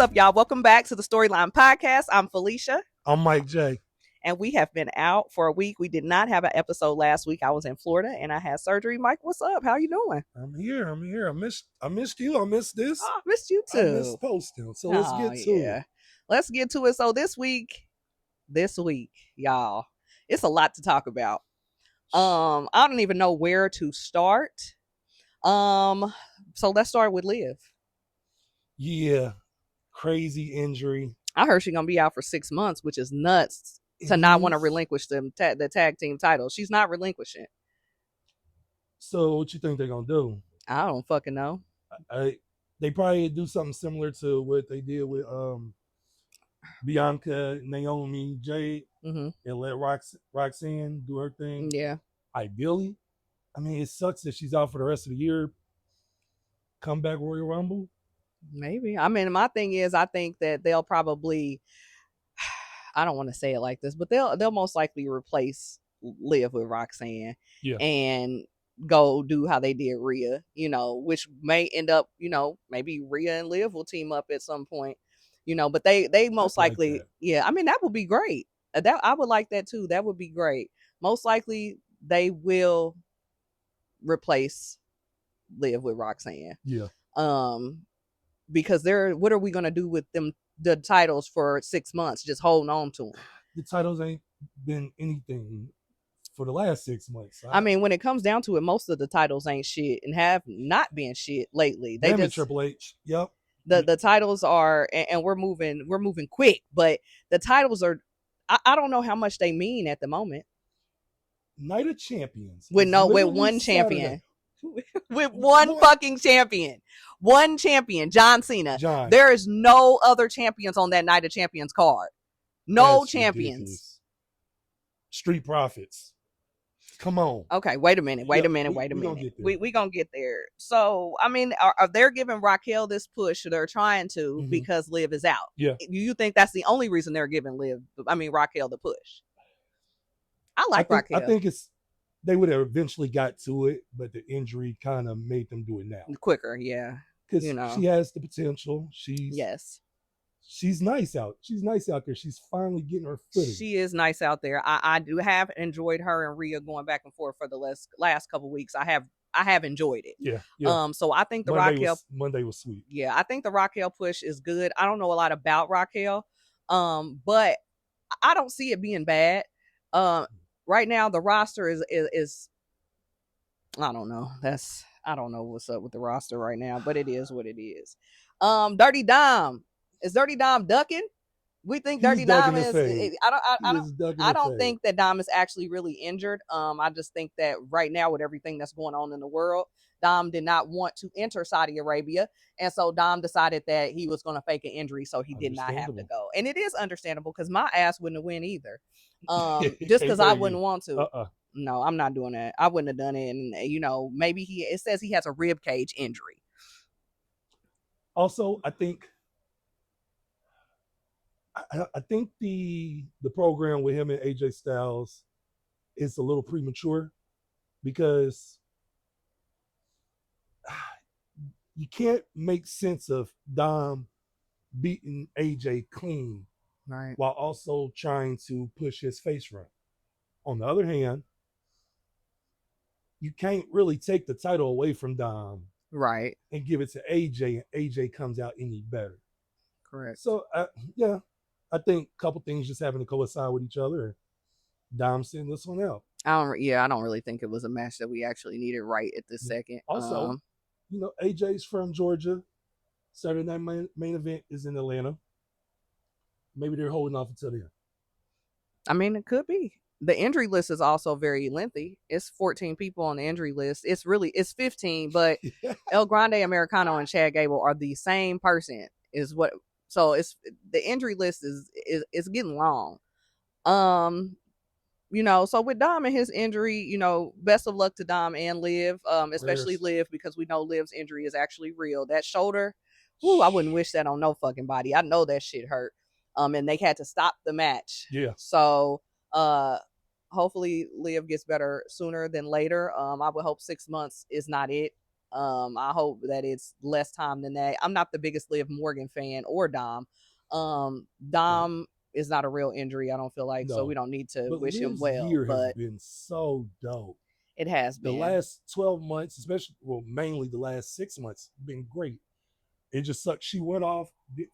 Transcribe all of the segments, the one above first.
up, y'all? Welcome back to the Storyline Podcast. I'm Felicia. I'm Mike J. And we have been out for a week. We did not have an episode last week. I was in Florida and I had surgery. Mike, what's up? How you doing? I'm here. I missed you. I missed this. Oh, I missed you too. I missed posting. So let's get to it. Let's get to it. So this week, y'all, it's a lot to talk about. I don't even know where to start. So let's start with Liv. Yeah, crazy injury. I heard she's gonna be out for 6 months, which is nuts to not want to relinquish the tag team title. She's not relinquishing. So what you think they're gonna do? I don't fucking know. They probably do something similar to what they did with Bianca, Naomi, Jade, and let Roxanne do her thing. Yeah. Ideally, I mean, it sucks that she's out for the rest of the year. Come back Royal Rumble. Maybe. I mean, my thing is, I think that they'll probably, I don't want to say it like this, but they'll most likely replace Liv with Roxanne, and go do how they did Rhea, which may end up, maybe Rhea and Liv will team up at some point, but they most likely, I mean, that would be great. That I would like that too. That would be great. Most likely they will replace Liv with Roxanne. Yeah. Because what are we going to do with the titles for 6 months? Just holding on to them. The titles ain't been anything for the last 6 months. I mean, when it comes down to it, most of the titles ain't shit and have not been shit lately. They just Triple H. Yep. The titles are, and we're moving quick, but the titles are, I don't know how much they mean at the moment. Night of Champions. With one champion. With one fucking champion. One champion, John Cena. There is no other champions on that Night of Champions card. No champions. Ridiculous. Street Profits. Come on. Okay, wait a minute. We're gonna get there. So, I mean, are they giving Raquel this push? They're trying to because Liv is out. Yeah. Do you think that's the only reason they're giving Raquel the push? I like Raquel. I think they would have eventually got to it, but the injury kind of made them do it now. Quicker, yeah. Because she has the potential. She's nice out. She's nice out there. She's finally getting her footing. She is nice out there. I do have enjoyed her and Rhea going back and forth for the last couple of weeks. I have enjoyed it. Yeah. So I think Monday was sweet. Yeah, I think the Raquel push is good. I don't know a lot about Raquel, but I don't see it being bad. Right now the roster is I don't know. I don't know what's up with the roster right now, but it is what it is. Dirty Dom. Is Dirty Dom ducking? We think Dirty Dom is. I don't think that Dom is actually really injured. I just think that right now with everything that's going on in the world, Dom did not want to enter Saudi Arabia, and so Dom decided that he was going to fake an injury, so he did not have to go. And it is understandable because my ass wouldn't have win either, just because I wouldn't want to. No, I'm not doing that. I wouldn't have done it. And maybe it says he has a rib cage injury. Also, I think the program with him and AJ Styles is a little premature because you can't make sense of Dom beating AJ clean, right, while also trying to push his face run. On the other hand, you can't really take the title away from Dom, right, and give it to AJ, and AJ comes out any better. Correct. So, I think a couple things just having to coincide with each other, and Dom sending this one out. I don't really think it was a match that we actually needed right at this second. Also, AJ's from Georgia. Saturday night main event is in Atlanta. Maybe they're holding off until then. I mean, it could be. The injury list is also very lengthy. It's 14 people on the injury list. It's 15, but El Grande Americano and Chad Gable are the same person. So it's the injury list is getting long. So with Dom and his injury, best of luck to Dom and Liv, especially Liv, because we know Liv's injury is actually real. That shoulder, I wouldn't wish that on no fucking body. I know that shit hurt. And they had to stop the match. Yeah. So, hopefully Liv gets better sooner than later. I would hope 6 months is not it. I hope that it's less time than that. I'm not the biggest Liv Morgan fan or Dom. Dom is not a real injury, I don't feel like, so No. we don't need to But wish him Liv's well. year has But been so dope. it has The been. last 12 months, especially, well, mainly the last 6 months, been great. It just sucks. She went off,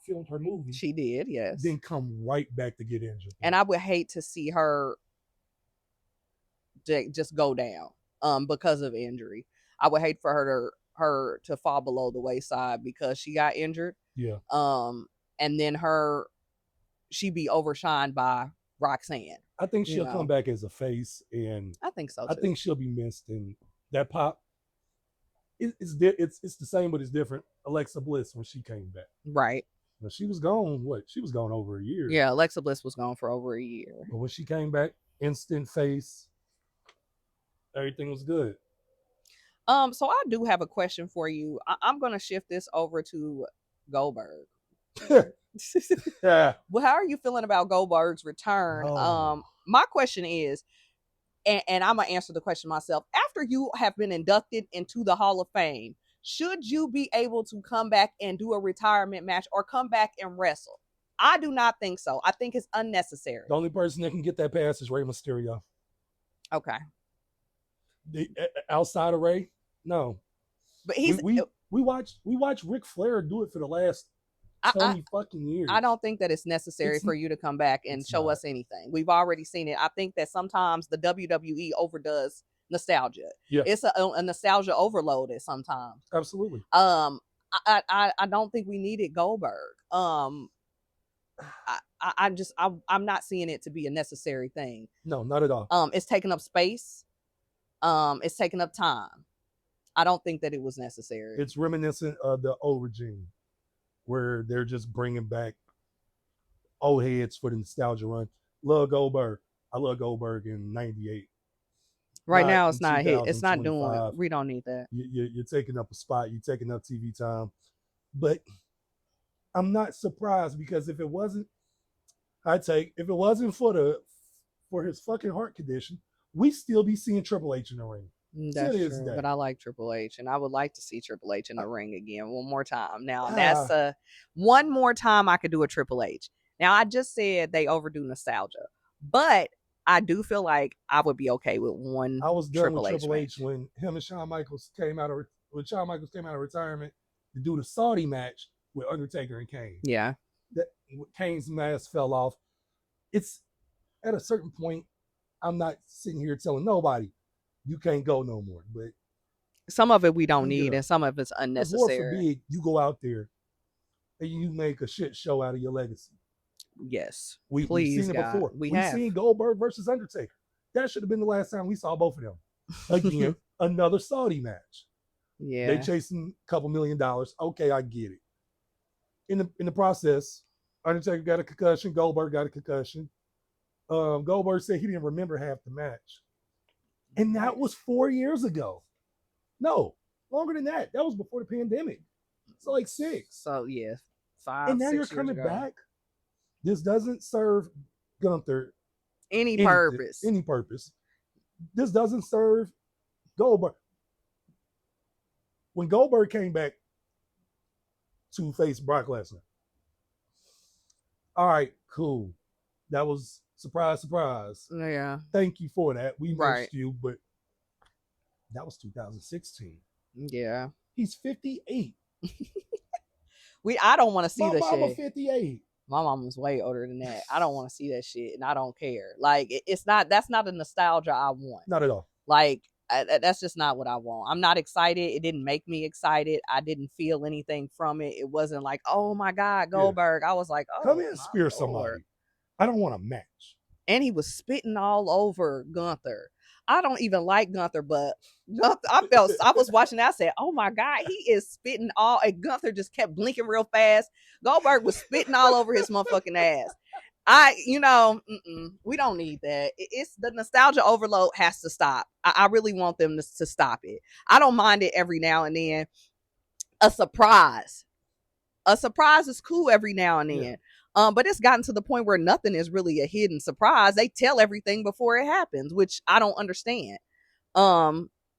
filmed her movie, She did, yes. then come right back to get injured. And I would hate to see her just go down because of injury. I would hate for her to fall below the wayside because she got injured. Yeah. And then she be overshined by Roxanne. I think she'll come back as a face, and I think so too. I think she'll be missed. And that pop, it's the same, but it's different. Alexa Bliss when she came back, right? Now, she was gone. She was gone over a year. Yeah, Alexa Bliss was gone for over a year. But when she came back, instant face, everything was good. So I do have a question for you. I'm gonna shift this over to Goldberg. Yeah. Well, how are you feeling about Goldberg's return? Oh. My question is, and I'm gonna answer the question myself. After you have been inducted into the Hall of Fame, should you be able to come back and do a retirement match or come back and wrestle? I do not think so. I think it's unnecessary. The only person that can get that pass is Rey Mysterio. Okay. Outside of Rey, no. But we watched Ric Flair do it for the last 20 fucking years. I don't think that it's necessary for you to come back and show us anything. We've already seen it. I think that sometimes the WWE overdoes nostalgia. Yeah. It's a nostalgia overload at sometimes. Absolutely. I don't think we needed Goldberg. I'm not seeing it to be a necessary thing. No, not at all. It's taking up space. It's taking up time. I don't think that it was necessary. It's reminiscent of the old regime, where they're just bringing back old heads for the nostalgia run. Love Goldberg. I love Goldberg in '98. Right now, it's not hit. It's not doing it. We don't need that. You're taking up a spot. You're taking up TV time. But I'm not surprised, because if it wasn't for his fucking heart condition, we still be seeing Triple H in the ring. That's true, but I like Triple H, and I would like to see Triple H in the ring again one more time. Now, that's one more time I could do a Triple H. Now, I just said they overdo nostalgia, but I do feel like I would be okay with one. I was done with Triple H when him and Shawn Michaels came out of retirement to do the Saudi match with Undertaker and Kane. Yeah, Kane's mask fell off. It's at a certain point, I'm not sitting here telling nobody you can't go no more, but some of it we don't need, and some of it's unnecessary. Lord forbid you go out there and you make a shit show out of your legacy. Yes, we've seen it before. We've seen Goldberg versus Undertaker. That should have been the last time we saw both of them. Again, another Saudi match. Yeah, they chasing a couple $1 million. Okay, I get it. In the process, Undertaker got a concussion. Goldberg got a concussion. Goldberg said he didn't remember half the match. And that was 4 years ago. No, longer than that. That was before the pandemic. It's like 6. So, yeah, 5, and now you're coming back. This doesn't serve Gunther any purpose. This doesn't serve Goldberg. When Goldberg came back to face Brock Lesnar, all right, cool. That was surprise. Yeah. Thank you for that. We missed you, but that was 2016. Yeah. He's 58. I don't want to see that shit. My mama 58. My mom was way older than that. I don't want to see that shit, and I don't care. Like, that's not the nostalgia I want. Not at all. Like, that's just not what I want. I'm not excited. It didn't make me excited. I didn't feel anything from it. It wasn't like, oh my God, Goldberg. Yeah. I was like, oh, come in and spear somebody. I don't want a match. And he was spitting all over Gunther. I don't even like Gunther, but I was watching that. I said, oh my God, he is spitting all, and Gunther just kept blinking real fast. Goldberg was spitting all over his motherfucking ass. We don't need that. It's the nostalgia overload has to stop. I really want them to stop it. I don't mind it every now and then. A surprise is cool every now and then. Yeah. But it's gotten to the point where nothing is really a hidden surprise. They tell everything before it happens, which I don't understand.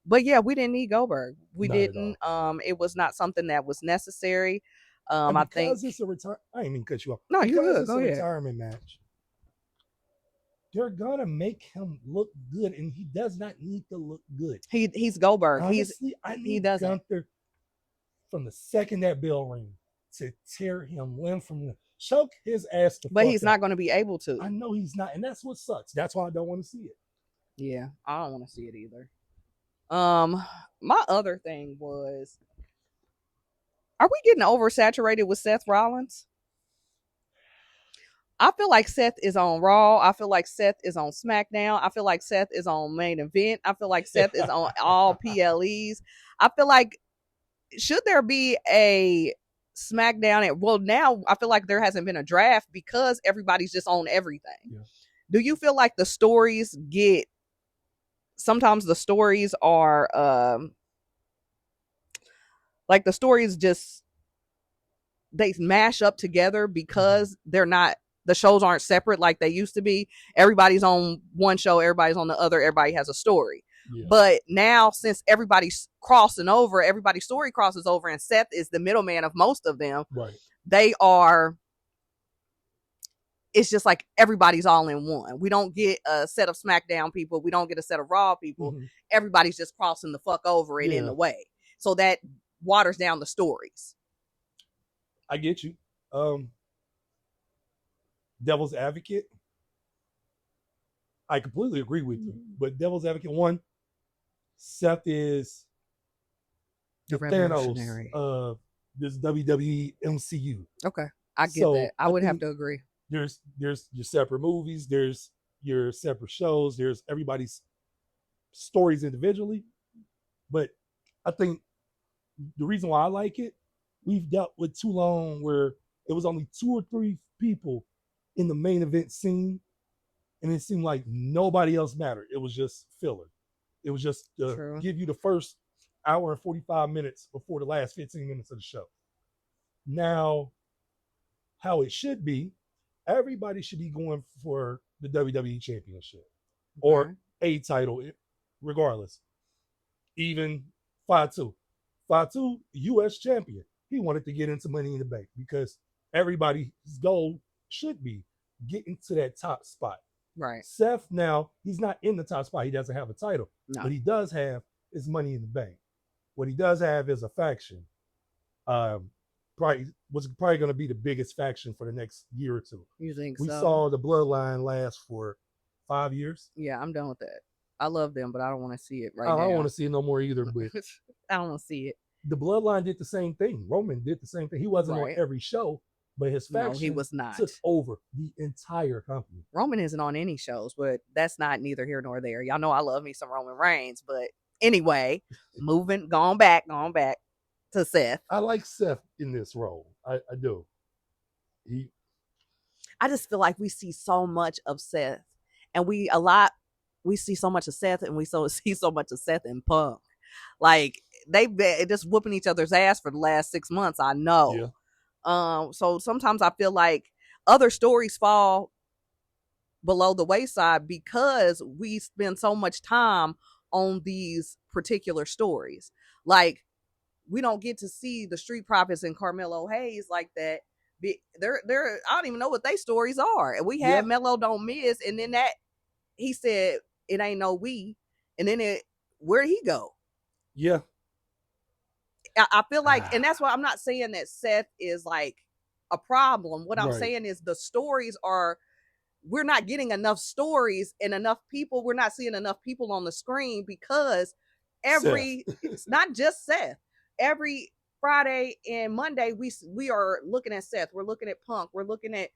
But yeah, we didn't need Goldberg. We Not at didn't. It was not something that was necessary. And I think. because it's a I ain't mean to cut you off. No, you Because good. it's Go a ahead. retirement match, they're gonna make him look good, and he does not need to look good. He's Goldberg. Honestly, I he need doesn't. Gunther from the second that bell rang to tear him limb from limb, choke his ass the But fuck he's out. not going to be able to. I know he's not, and that's what sucks. That's why I don't want to see it. Yeah, I don't want to see it either. My other thing was, are we getting oversaturated with Seth Rollins? I feel like Seth is on Raw. I feel like Seth is on SmackDown. I feel like Seth is on Main Event. I feel like Seth is on all PLEs. I feel like, should there be a SmackDown? Well, now I feel like there hasn't been a draft because everybody's just on everything. Yeah. Do you feel like the stories get, sometimes the stories are like the stories just, they mash up together because they're not, the shows aren't separate like they used to be. Everybody's on one show, everybody's on the other, everybody has a story. Yeah. But now, since everybody's crossing over, everybody's story crosses over, and Seth is the middleman of most of them. Right. They are, it's just like everybody's all in one. We don't get a set of SmackDown people. We don't get a set of Raw people. Mm-hmm. Everybody's just crossing the fuck over and in the way. So that waters down the stories. I get you. Devil's advocate. I completely agree with you. But devil's advocate, one, Seth is the Thanos of this WWE MCU. Okay. I get that. I would have to agree. There's your separate movies, there's your separate shows, there's everybody's stories individually. But I think the reason why I like it, we've dealt with too long where it was only 2 or 3 people in the main event scene, and it seemed like nobody else mattered. It was just filler. It was just to give you the first hour and 45 minutes before the last 15 minutes of the show. Now, how it should be, everybody should be going for the WWE Championship or a title, regardless. Even Fatu, U.S. champion. He wanted to get into Money in the Bank because everybody's goal should be getting to that top spot. Right. Seth, now, he's not in the top spot. He doesn't have a title. No. What he does have is Money in the Bank. What he does have is a faction. Probably going to be the biggest faction for the next year or two. You think we so? We saw the Bloodline last for 5 years. Yeah, I'm done with that. I love them, but I don't want to see it now. I don't want to see it no more either. But I don't want to see it. The Bloodline did the same thing. Roman did the same thing. He wasn't on every show, but his faction he was not. took over the entire company. Roman isn't on any shows, but that's not neither here nor there. Y'all know I love me some Roman Reigns, but anyway, going back to Seth. I like Seth in this role. I do. I just feel like we see so much of Seth, and we see so much of Seth, and we see so much of Seth and Punk. Like, they've been just whooping each other's ass for the last 6 months. I know. Yeah. So sometimes I feel like other stories fall below the wayside because we spend so much time on these particular stories. Like, we don't get to see the Street Profits and Carmelo Hayes like that. They're I don't even know what their stories are. And we had Melo Don't Miss, and then that he said it ain't no we, and then where'd he go? Yeah. I feel like, and that's why I'm not saying that Seth is like a problem. What I'm saying is the stories we're not getting enough stories and enough people. We're not seeing enough people on the screen because it's not just Seth. Every Friday and Monday, we are looking at Seth. We're looking at Punk. We're looking at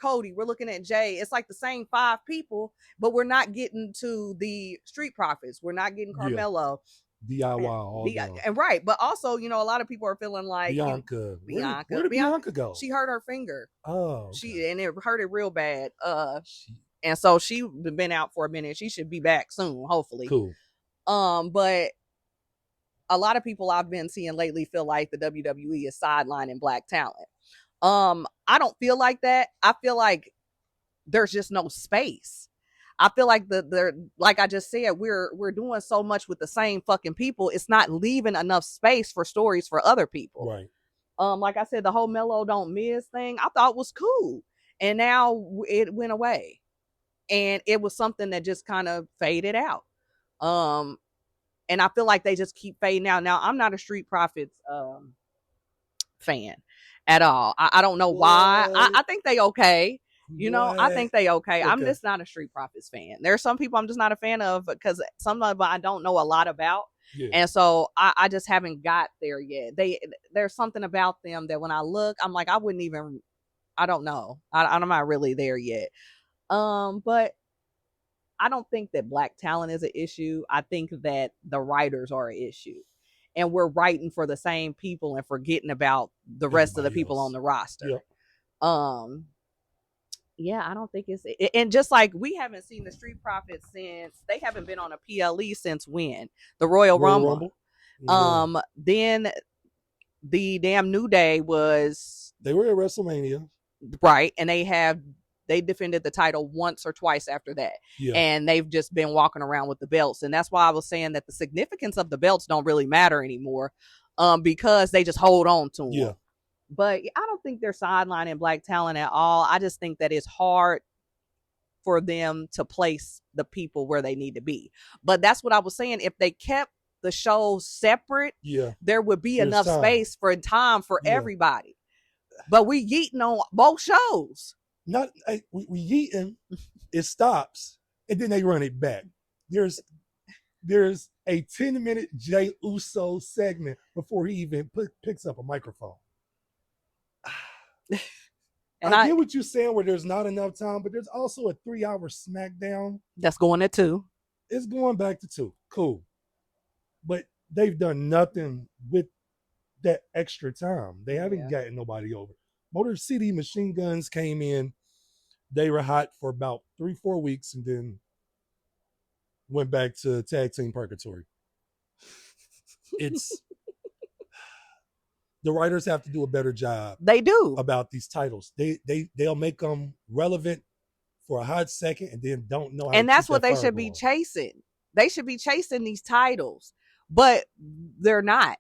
Cody. We're looking at Jay. It's like the same 5 people, but we're not getting to the Street Profits. We're not getting Carmelo. DIY and right, but also, a lot of people are feeling like Bianca. Where did Bianca go? She hurt her finger. Oh, okay. And it hurt it real bad. And so she been out for a minute. She should be back soon, hopefully. Cool. But a lot of people I've been seeing lately feel like the WWE is sidelining Black talent. I don't feel like that. I feel like there's just no space. I feel like they're like I just said, we're doing so much with the same fucking people. It's not leaving enough space for stories for other people. Right. Like I said, the whole Mellow Don't Miss thing I thought was cool, and now it went away, and it was something that just kind of faded out. And I feel like they just keep fading out. Now I'm not a Street Profits fan at all. I don't know why. I think they okay. I think they okay. I'm just not a Street Profits fan. There are some people I'm just not a fan of because some of them I don't know a lot about. Yeah. And so I just haven't got there yet. There's something about them that when I look, I'm like, I don't know. I'm not really there yet. But I don't think that Black talent is an issue. I think that the writers are an issue. And we're writing for the same people and forgetting about the rest of the people on the roster. Yeah. Yeah, I don't think it's, and just like we haven't seen the Street Profits since they haven't been on a PLE since when? The Royal Rumble. Yeah. Then the damn New Day they were at WrestleMania. Right. And they defended the title once or twice after that. Yeah. And they've just been walking around with the belts. And that's why I was saying that the significance of the belts don't really matter anymore, because they just hold on to them. Yeah. But I don't think they're sidelining Black talent at all. I just think that it's hard for them to place the people where they need to be. But that's what I was saying. If they kept the shows separate, there would be enough space for time for everybody. But we yeeting on both shows. We yeeting, it stops, and then they run it back. There's a 10-minute Jey Uso segment before he even picks up a microphone. And I get what you're saying where there's not enough time, but there's also a 3-hour SmackDown. That's going at 2. It's going back to 2. Cool. But they've done nothing with that extra time. They haven't gotten nobody over. Motor City Machine Guns came in. They were hot for about 3-4 weeks and then went back to Tag Team Purgatory. It's the writers have to do a better job. They do about these titles. They'll make them relevant for a hot second and then don't know how. And that's what they should be chasing. They should be chasing these titles, but they're not.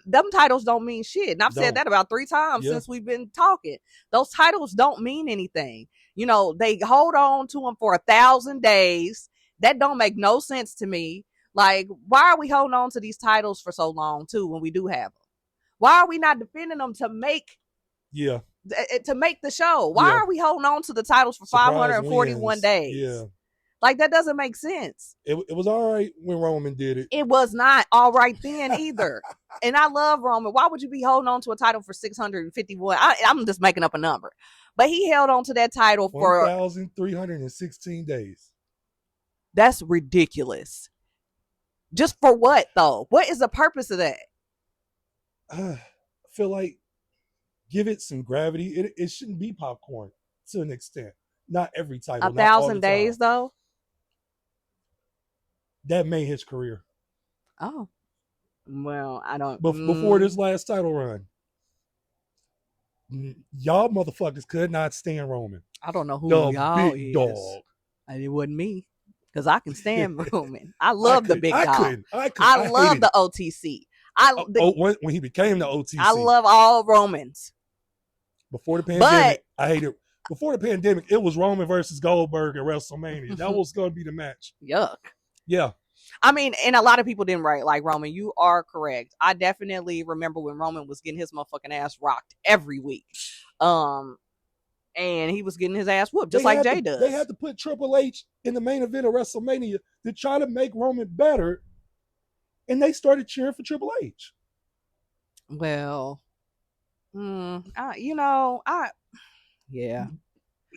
Them titles don't mean shit. And I've said that about 3 times since we've been talking. Those titles don't mean anything. They hold on to them for 1,000 days. That don't make no sense to me. Like, why are we holding on to these titles for so long too when we do have them? Why are we not defending them to make the show? Why are we holding on to the titles for 541 days? Yeah. Like, that doesn't make sense. It was all right when Roman did it. It was not all right then either. And I love Roman. Why would you be holding on to a title for 651? I'm just making up a number. But he held on to that title for 1,316 days. That's ridiculous. Just for what, though? What is the purpose of that? I feel like give it some gravity. It shouldn't be popcorn to an extent. Not every title. 1,000 days, though? That made his career. Oh. Well, I don't. Before this last title run, y'all motherfuckers could not stand Roman. I don't know who y'all big is. Dog. It wasn't me, because I can stand Roman. I love the big dog. I love the OTC. When he became the OTC. I love all Romans. Before the pandemic, I hated it. Before the pandemic, it was Roman versus Goldberg at WrestleMania. That was going to be the match. Yuck. Yeah. I mean, and a lot of people didn't write like Roman. You are correct. I definitely remember when Roman was getting his motherfucking ass rocked every week. And he was getting his ass whooped, just like Jay does. They had to put Triple H in the main event of WrestleMania to try to make Roman better. And they started cheering for Triple H. Well, yeah.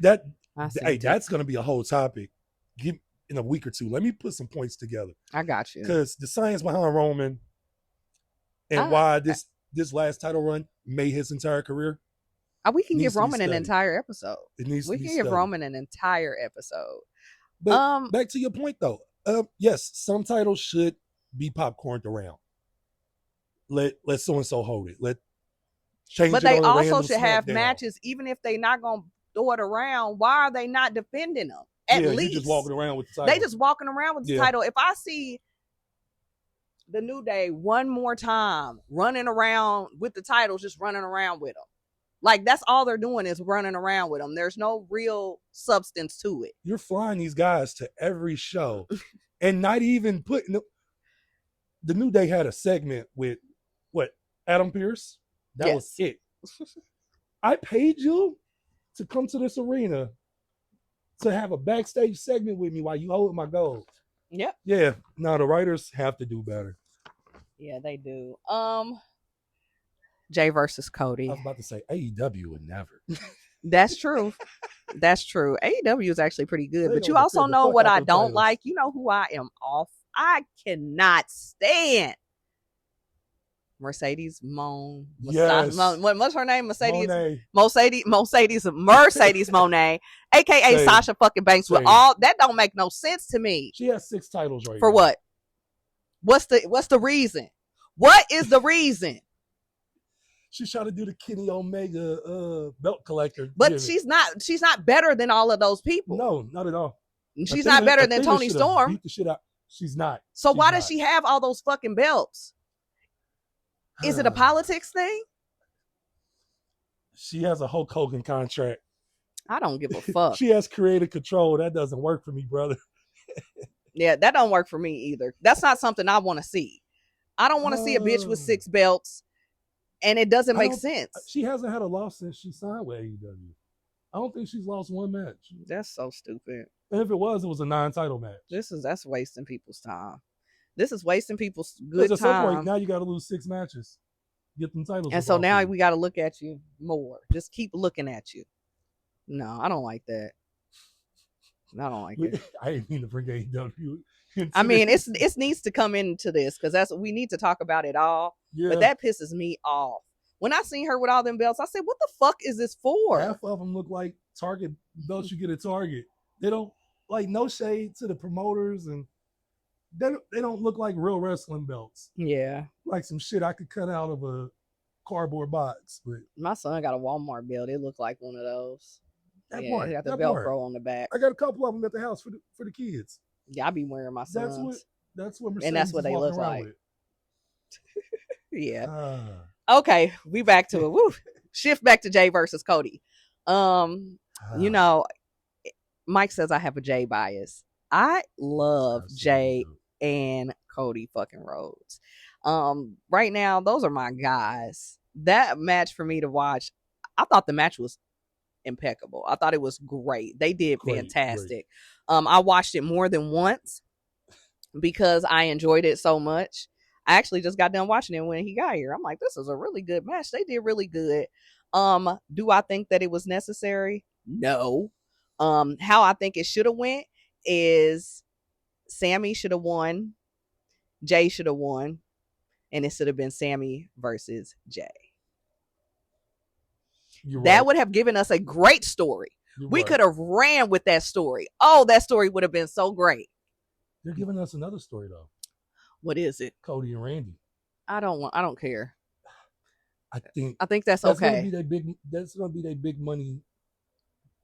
That's going to be a whole topic in a week or two. Let me put some points together. I got you. Because the science behind Roman and why this last title run made his entire career. We can give Roman an entire episode. We can give Roman an entire episode. But back to your point, though. Yes, some titles should be popcorned around. Let so and so hold it. But they also should have matches, even if they're not gonna throw it around. Why are they not defending them At yeah, least you just walking around with the title. they just walking around with the Yeah. title. If I see the New Day one more time running around with the titles, just running around with them, like that's all they're doing is running around with them. There's no real substance to it. You're flying these guys to every show and not even putting the New Day had a segment with what, Adam Pearce? That was it. I paid you to come to this arena to have a backstage segment with me while you hold my gold. Yep. Yeah. No, the writers have to do better. Yeah, they do. Jay versus Cody. I was about to say AEW would never. That's true. That's true. AEW is actually pretty good, They but you don't also defend the know fuck what out I them don't titles. like. You know who I am off. I cannot stand Mercedes Moan. Yes. What's her name? Mercedes Monet. Mercedes Monet, aka Same. Sasha fucking Banks. With Same. all that don't make no sense to me. She has 6 titles right For now. what? What's the reason? What is the reason? She's trying to do the Kenny Omega belt collector. But gimmick. she's not better than all of those people. No, not at all. She's not better than Toni Athena should've Storm. Beat the shit out. She's not. So She's why not. does she have all those fucking belts? Is it a politics thing? She has a Hulk Hogan contract. I don't give a fuck. She has creative control. That doesn't work for me, brother. Yeah, that don't work for me either. That's not something I want to see. I don't want to see a bitch with 6 belts, and it doesn't make sense. She hasn't had a loss since she signed with AEW. I don't think she's lost one match. That's so stupid. And if it was a non-title match. That's wasting people's time. This is wasting people's good At some point, time. now you got to lose 6 matches. Get them titles. And so off now you. we got to look at you more. Just keep looking at you. No, I don't like that. I don't like it. I didn't mean to bring AEW. I mean, it needs to come into this because we need to talk about it all. Yeah. But that pisses me off. When I seen her with all them belts, I said, "What the fuck is this for?" Half of them look like Target belts you get at Target. They don't, like, no shade to the promoters, and they don't look like real wrestling belts. Yeah, Like some shit I could cut out of a cardboard box. But my son got a Walmart belt. It looked like one of those. that Yeah, part, it got the that Velcro part. on the back. I got a couple of them at the house for the kids. Yeah, I be wearing my son's. That's what Mercedes And that's what is they walking look around like. with. Yeah. Ah, Okay, we back to it. Woo. Shift back to Jay versus Cody. You know, Mike says I have a Jay bias. I love Jay and Cody fucking Rhodes. Right now, those are my guys. That match for me to watch, I thought the match was impeccable. I thought it was great. They did fantastic. I watched it more than once because I enjoyed it so much. I actually just got done watching it when he got here. I'm like, this is a really good match. They did really good. Do I think that it was necessary? No. How I think it should have went is Sammy should have won, Jay should have won, and it should have been Sammy versus Jay. That would have given us a great story. We could have ran with that story. Oh, that story would have been so great. They're giving us another story though. What is it? Cody and Randy. I don't care. I think that's okay. That's gonna be their big money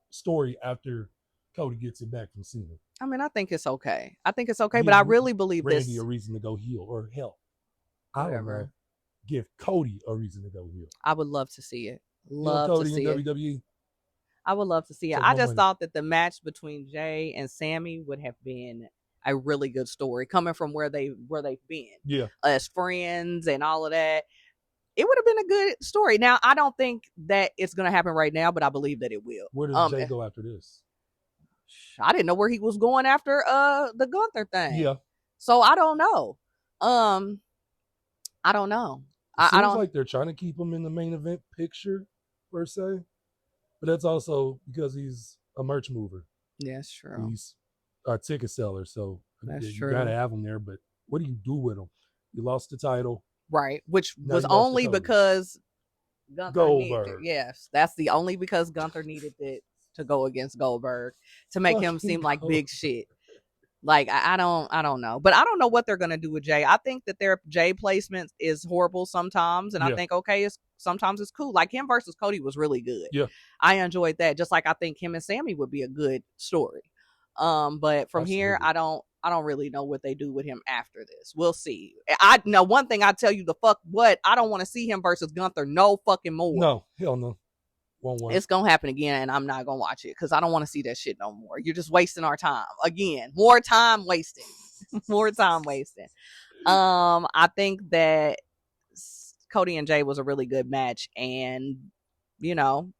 story after Cody gets it back from Cena. I mean, I think it's okay. But I really believe Randy this. a reason to go heel, or hell, Whatever. I don't know. Give Cody a reason to go heel. I would love to see it. Cody to see in it. WWE. I would love to see it. Take I more just money. thought that the match between Jay and Sammy would have been a really good story coming from where they've been. Yeah. As friends and all of that. It would have been a good story. Now, I don't think that it's going to happen right now, but I believe that it will. Where does Jay go after this? I didn't know where he was going after the Gunther thing. Yeah. So I don't know. I don't know. It I seems don't like they're trying to keep him in the main event picture, per se. But that's also because he's a merch mover. Yeah, that's true. He's a ticket seller, so That's you true. gotta have him there. But what do you do with him? You lost the title. Right, which Now was you lost to only Cody. because Gunther needed it. Goldberg. Yes, that's the only because Gunther needed it to go against Goldberg to make him Fucking seem like Goldberg. big shit. Like I don't know, but I don't know what they're gonna do with Jay. I think that their Jay placement is horrible sometimes, and I Yeah. think sometimes it's cool. Like him versus Cody was really good. Yeah. I enjoyed that. Just like I think him and Sammy would be a good story. But from here, Absolutely. I don't really know what they do with him after this. We'll see. I know one thing I tell you the fuck what I don't want to see him versus Gunther no fucking more. No, hell no. Won't. It's gonna happen again, and I'm not gonna watch it because I don't want to see that shit no more. You're just wasting our time again. More time wasting. More time wasting. I think that Cody and Jay was a really good match, and you know,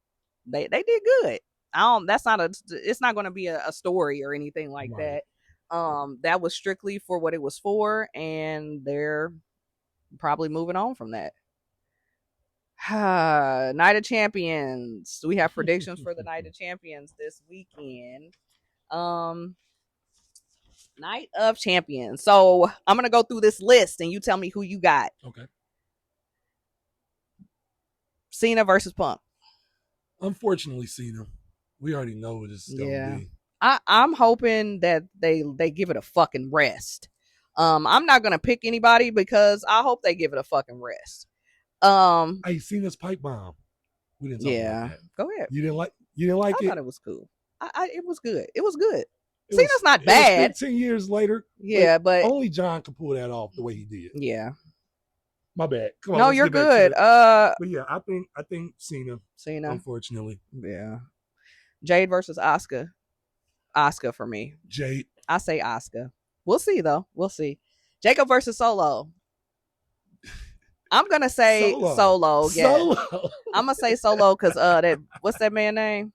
they did good. That's not a. It's not going to be a story or anything like Right. that. That was strictly for what it was for, and they're probably moving on from that. Night of Champions. We have predictions for the Night of Champions this weekend. Night of Champions. So I'm gonna go through this list, and you tell me who you got. Okay. Cena versus Punk. Unfortunately, Cena. We already know what it's gonna be. I'm hoping that they give it a fucking rest. I'm not gonna pick anybody because I hope they give it a fucking rest. Hey, Cena's pipe bomb. We didn't talk about that. Go ahead. You didn't like it? I thought it was cool. It was good. It was good. Cena's not bad. 15 years later. Yeah, but only John could pull that off the way he did. Yeah. My bad. Come on. No, you're good. But yeah, I think Cena. Unfortunately. Yeah. Jade versus Asuka. Asuka for me. Jade. I say Asuka. We'll see though. We'll see. Jacob versus Solo. I'm gonna say Solo. Yeah. Solo. I'm gonna say Solo because that what's that man name?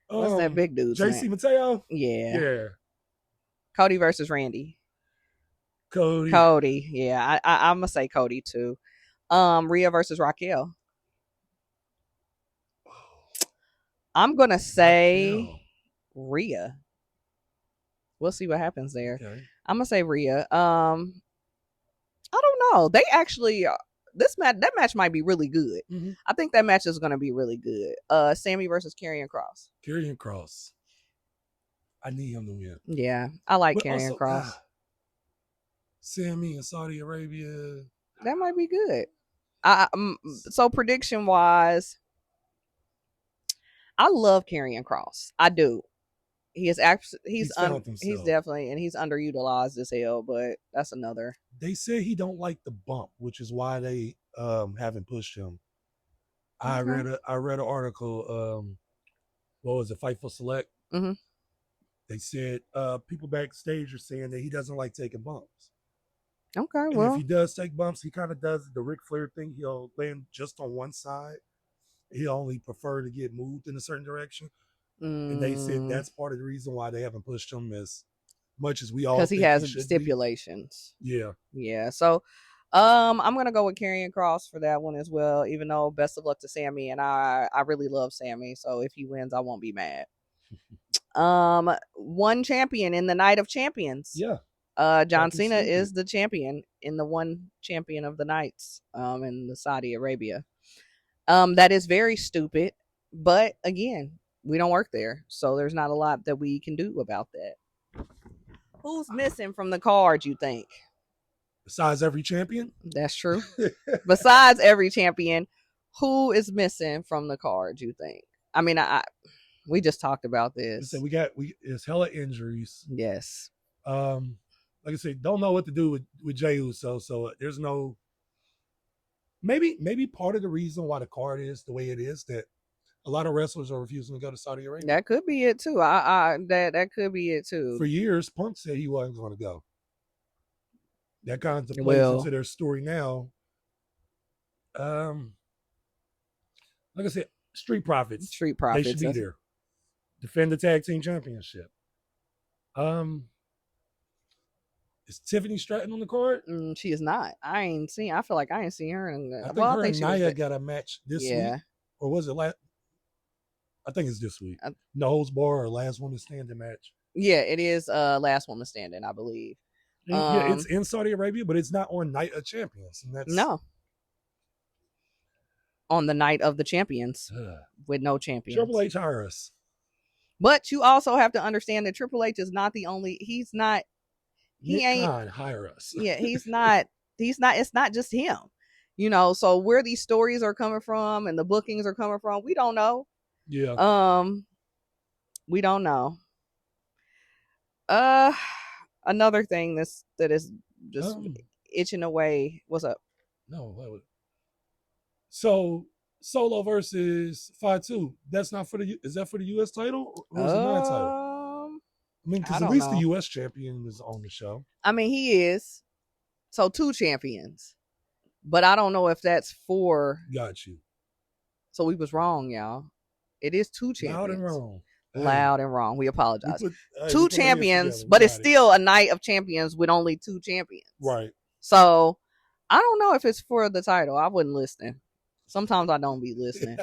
What's that big dude's JC name? Mateo? Yeah. Cody versus Randy. Cody. Yeah. I'm gonna say Cody too. Rhea versus Raquel. I'm gonna say Rhea. We'll see what happens there. Okay. I'm gonna say Rhea. I don't know. They actually that match might be really good. Mm-hmm. I think that match is gonna be really good. Sammy versus Karrion Kross. Karrion Kross. I need him to win. Yeah, I like Karrion Kross. Sammy in Saudi Arabia. That might be good. So prediction wise, I love Karrion Kross. I do. He's definitely, and he's underutilized as hell, but that's another. They say he don't like the bump, which is why they haven't pushed him. Okay. I read an article, what was it, Fightful Select? Mm-hmm. They said people backstage are saying that he doesn't like taking bumps. Okay, and if he does take bumps, he kind of does the Ric Flair thing. He'll land just on one side. He'll only prefer to get moved in a certain direction. And they said that's part of the reason why they haven't pushed him as much as we all, because he has stipulations. Yeah. So I'm gonna go with Karrion Kross for that one as well, even though best of luck to Sammy, and I really love Sammy, so if he wins I won't be mad. One champion in the Night of Champions. Yeah. John Cena is the champion in the one champion of the nights in the Saudi Arabia. That is very stupid, but again, we don't work there, so there's not a lot that we can do about that. Who's missing from the card, you think? Besides every champion? That's true. Besides every champion, who is missing from the card, you think? I mean, we just talked about this. So it's hella injuries. Yes. Like I said, don't know what to do with Jey Uso, so there's no. Maybe part of the reason why the card is the way it is that a lot of wrestlers are refusing to go to Saudi Arabia. That could be it too. That could be it too. For years, Punk said he wasn't going to go. That kind of plays into their story now. Like I said, Street Profits. They should be there. Defend the tag team championship. Is Tiffany Stratton on the card? She is not. I feel like I ain't seen her. I think her and Nia got a match this week. Or was it last? I think it's this week. No Holds Barred or Last Woman Standing match. Yeah, it is Last Woman Standing, I believe. Yeah, it's in Saudi Arabia, but it's not on Night of Champions. And no. On the Night of the Champions with no champions. Triple H hire us. But you also have to understand that Triple H is not the only. He ain't hire us. Yeah, he's not. It's not just him. So where these stories are coming from and the bookings are coming from, we don't know. Yeah. We don't know. Another thing that is just Um, itching away. What's up? no, so Solo versus 5-2. That's not for the. Is that for the U.S. title or is it non-title? Um, I mean, I because at don't least the know. U.S. champion is on the show. I mean, he is. So 2 champions. But I don't know if that's for. Got you. So we was wrong, y'all. It is 2 champions. Loud and wrong. Loud and wrong. We apologize. We Two put our heads champions, together. We but it's got it. still a night of champions with only 2 champions. Right. So I don't know if it's for the title. I wouldn't listen. Sometimes I don't be listening.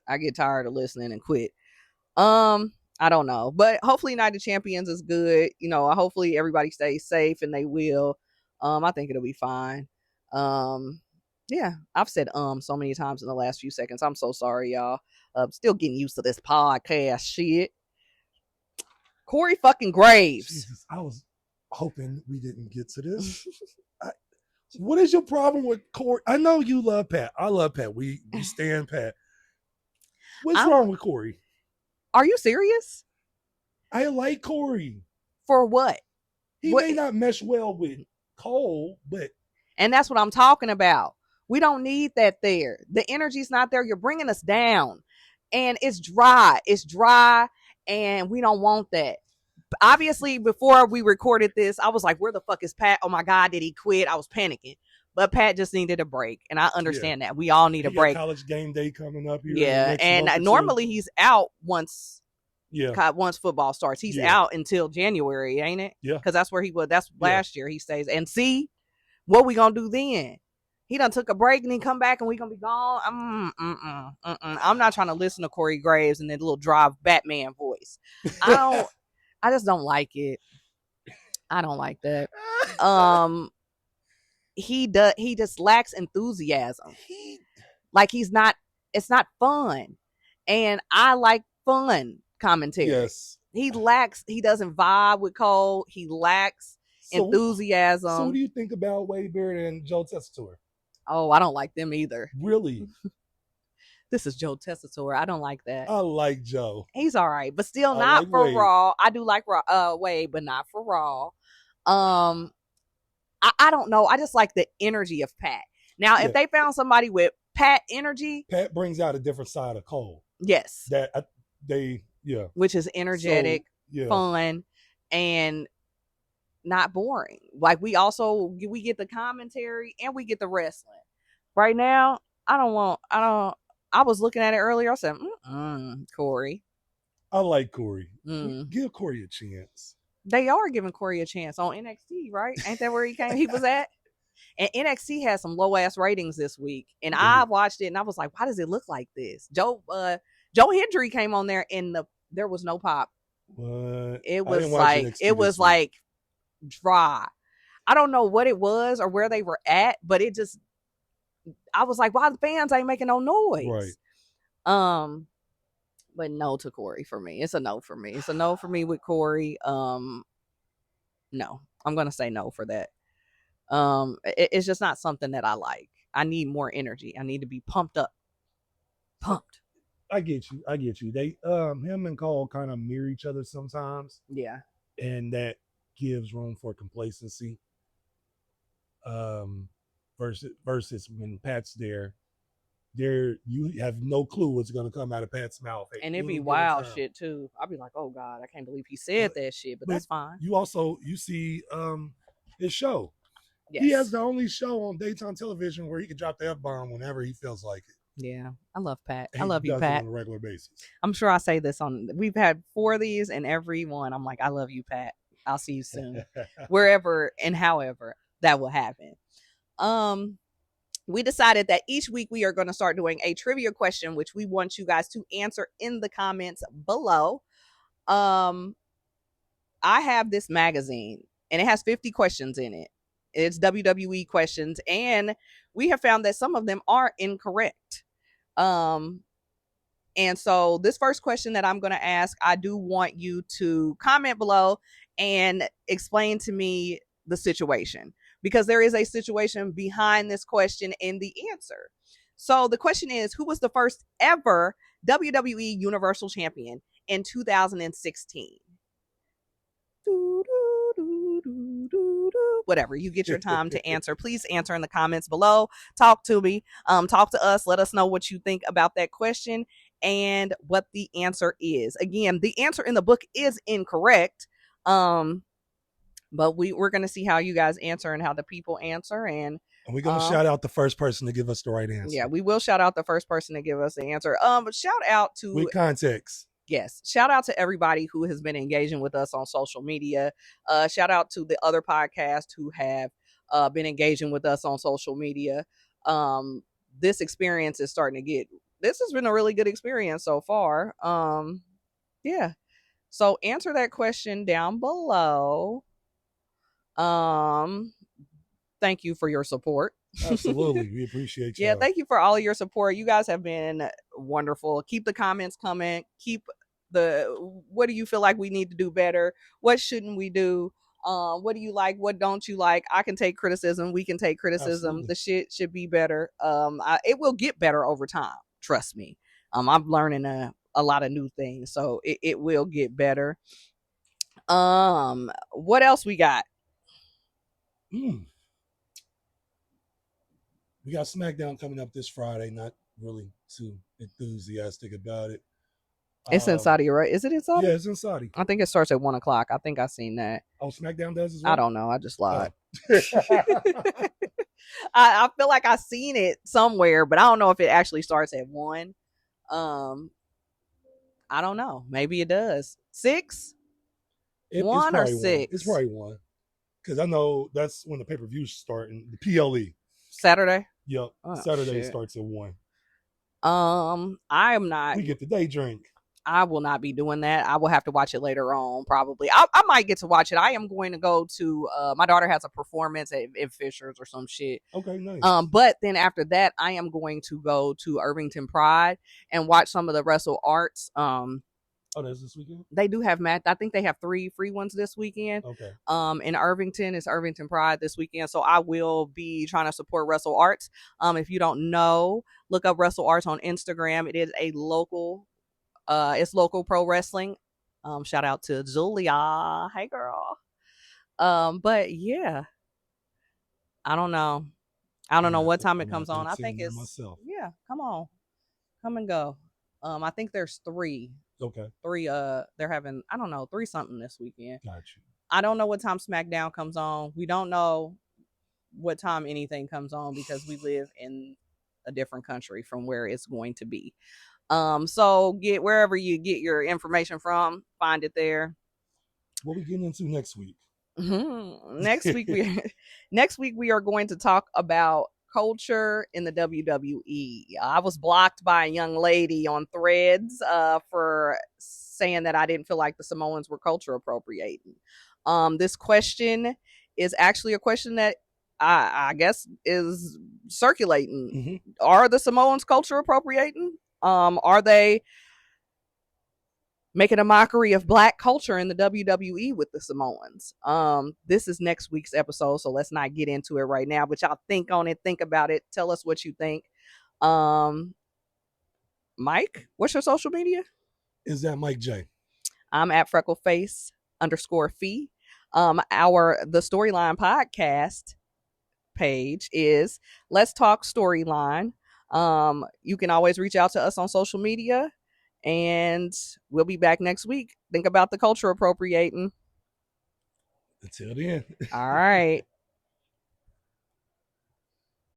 I get tired of listening and quit. I don't know. But hopefully Night of Champions is good. You know, hopefully everybody stays safe and they will. I think it'll be fine. Yeah, I've said so many times in the last few seconds. I'm so sorry, y'all. Still getting used to this podcast shit. Corey fucking Graves. Jesus, I was hoping we didn't get to this. What is your problem with Corey? I know you love Pat. I love Pat. We stand Pat. What's wrong with Corey? Are you serious? I like Corey. For what? He may not mesh well with Cole, but. And that's what I'm talking about. We don't need that there. The energy's not there. You're bringing us down. And it's dry. It's dry. And we don't want that. Obviously, before we recorded this, I was like, where the fuck is Pat? Oh my God, did he quit? I was panicking. But Pat just needed a break. And I understand that. We all need a break. College game day coming up here. Yeah. And normally he's out once football starts. He's out until January, ain't it? Yeah. Because that's where he was. That's last year he stays. And see, what we gonna do then? He done took a break and he come back and we gonna be gone. I'm not trying to listen to Corey Graves and that little dry Batman voice. I just don't like it. I don't like that. He just lacks enthusiasm. Like it's not fun. And I like fun commentary. Yes. He doesn't vibe with Cole. He lacks enthusiasm. So what do you think about Wade Barrett and Joe Tessitore? Oh, I don't like them either. Really? This is Joe Tessitore. I don't like that. I like Joe. He's all right, but still not for Wade. Raw. I do like Wade, but not for Raw. I don't know. I just like the energy of Pat. Now, if they found somebody with Pat energy, Pat brings out a different side of Cole. Yes. Which is energetic, fun, and not boring. Like we get the commentary and we get the wrestling. Right now, I was looking at it earlier. I said, Corey. I like Corey. Give Corey a chance. They are giving Corey a chance on NXT, right? Ain't that where he was at? And NXT has some low ass ratings this week. And I watched it and I was like, why does it look like this? Joe Hendry came on there and there was no pop. What? It was like dry. I don't know what it was or where they were at, but I was like, why the fans ain't making no noise? Right. But no to Corey for me. It's a no for me. It's a no for me with Corey. No, I'm gonna say no for that. It's just not something that I like. I need more energy. I need to be pumped up. I get you. They him and Cole kind of mirror each other sometimes. Yeah. And that gives room for complacency. Versus when Pat's there you have no clue what's gonna come out of Pat's mouth. And it'd be wild shit too. I'd be like, oh God, I can't believe he said that shit, but that's fine. You see his show. Yes. He has the only show on daytime television where he can drop the F-bomb whenever he feels like it. Yeah, I love Pat. I love you, Pat. On a regular basis. I'm sure I say this we've had 4 of these, and every one I'm like, I love you, Pat. I'll see you soon. Wherever and however that will happen. We decided that each week we are going to start doing a trivia question, which we want you guys to answer in the comments below. I have this magazine and it has 50 questions in it. It's WWE questions, and we have found that some of them are incorrect. And so this first question that I'm going to ask, I do want you to comment below and explain to me the situation, because there is a situation behind this question in the answer. So the question is, who was the first ever WWE Universal Champion in 2016? Whatever, you get your time to answer. Please answer in the comments below. Talk to me. Talk to us. Let us know what you think about that question and what the answer is. Again, the answer in the book is incorrect. But we're gonna see how you guys answer and how the people answer, and we're gonna shout out the first person to give us the right answer. Yeah, we will shout out the first person to give us the answer. Shout out to with context. Yes, shout out to everybody who has been engaging with us on social media. Shout out to the other podcasts who have been engaging with us on social media. This experience is starting to get. This has been a really good experience so far. Yeah. So answer that question down below. Thank you for your support. Absolutely. We appreciate you. Yeah, thank you for all of your support. You guys have been wonderful. Keep the comments coming. Keep what do you feel like we need to do better? What shouldn't we do? What do you like? What don't you like? I can take criticism. We can take criticism. Absolutely. The shit should be better. It will get better over time. Trust me. I'm learning a lot of new things, so it will get better. What else we got? We got SmackDown coming up this Friday. Not really too enthusiastic about it. It's in Saudi, right? Is it in Saudi? Yeah, it's in Saudi. I think it starts at 1:00. I think I've seen that. Oh, SmackDown does as well? I don't know. I just lied. Oh. I feel like I've seen it somewhere, but I don't know if it actually starts at 1. I don't know. Maybe it does. 6? 1 or 6? It's probably 1. Because I know that's when the pay-per-views start in the PLE. Saturday? Yep. Oh, Saturday starts at 1. I am not. We get the day drink. I will not be doing that. I will have to watch it later on, probably. I might get to watch it. I am going to go to my daughter has a performance at Fisher's or some shit. Okay, nice. But then after that, I am going to go to Irvington Pride and watch some of the Wrestle Arts. Oh, that's this weekend? They do have match. I think they have 3 free ones this weekend. Okay. In Irvington, it's Irvington Pride this weekend. So I will be trying to support Wrestle Arts. If you don't know, look up Wrestle Arts on Instagram. It is a local, it's local pro wrestling. Shout out to Julia. Hey girl. But yeah, I don't know. I don't know what time it comes on. I think it's myself. Yeah, come on. Come and go. I think there's 3. Okay. 3, they're having, I don't know, 3 something this weekend. Got you. I don't know what time SmackDown comes on. We don't know what time anything comes on because we live in a different country from where it's going to be. So get wherever you get your information from, find it there. What are we getting into next week? Next week we are going to talk about culture in the WWE. I was blocked by a young lady on Threads for saying that I didn't feel like the Samoans were culture appropriating. This question is actually a question that I guess is circulating. Mm-hmm. Are the Samoans culture appropriating? Are they making a mockery of Black culture in the WWE with the Samoans? This is next week's episode, so let's not get into it right now, but y'all think on it, think about it, tell us what you think. Mike, what's your social media? Is that Mike J? I'm at freckleface_fee. The Storyline podcast page is Let's Talk Storyline. You can always reach out to us on social media. And we'll be back next week. Think about the culture appropriating. Until then. All right.